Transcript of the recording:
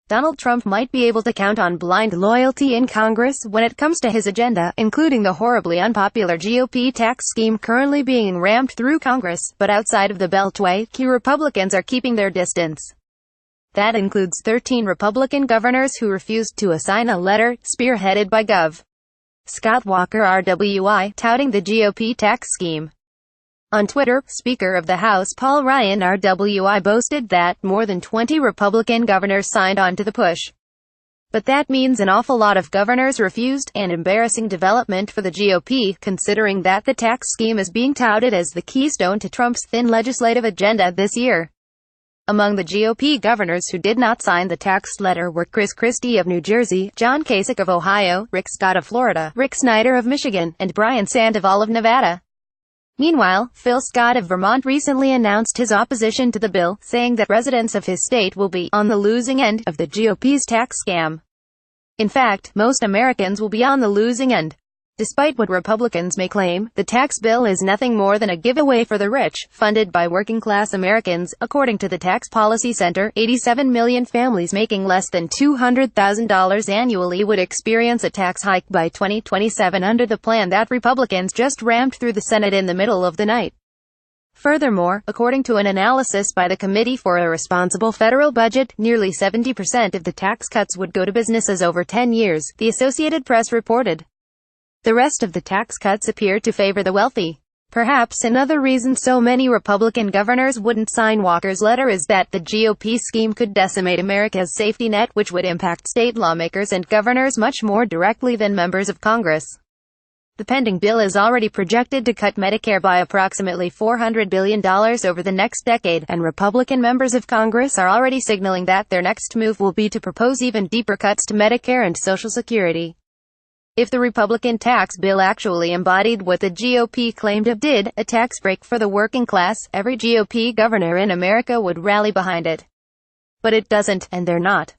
Donald Trump might be able to count on blind loyalty in Congress when it comes to his agenda, including the horribly unpopular GOP tax scheme currently being rammed through Congress, but outside of the Beltway, key Republicans are keeping their distance. That includes 13 Republican governors who refused to assign a letter, spearheaded by Gov. Scott Walker RWI, touting the GOP tax scheme. On Twitter, Speaker of the House Paul Ryan RWI boasted that more than 20 Republican governors signed on to the push. But that means an awful lot of governors refused, an embarrassing development for the GOP, considering that the tax scheme is being touted as the keystone to Trump's thin legislative agenda this year. Among the GOP governors who did not sign the tax letter were Chris Christie of New Jersey, John Kasich of Ohio, Rick Scott of Florida, Rick Snyder of Michigan, and Brian Sandoval of Nevada. Meanwhile, Phil Scott of Vermont recently announced his opposition to the bill, saying that residents of his state will be on the losing end of the GOP's tax scam. In fact, most Americans will be on the losing end. Despite what Republicans may claim, the tax bill is nothing more than a giveaway for the rich, funded by working-class Americans. According to the Tax Policy Center, 87 million families making less than $200,000 annually would experience a tax hike by 2027 under the plan that Republicans just rammed through the Senate in the middle of the night. Furthermore, according to an analysis by the Committee for a Responsible Federal Budget, nearly 70% of the tax cuts would go to businesses over 10 years, the Associated Press reported. The rest of the tax cuts appear to favor the wealthy. Perhaps another reason so many Republican governors wouldn't sign Walker's letter is that the GOP scheme could decimate America's safety net, which would impact state lawmakers and governors much more directly than members of Congress. The pending bill is already projected to cut Medicare by approximately $400 billion over the next decade, and Republican members of Congress are already signaling that their next move will be to propose even deeper cuts to Medicare and Social Security. If the Republican tax bill actually embodied what the GOP claimed it did, a tax break for the working class, every GOP governor in America would rally behind it. But it doesn't, and they're not.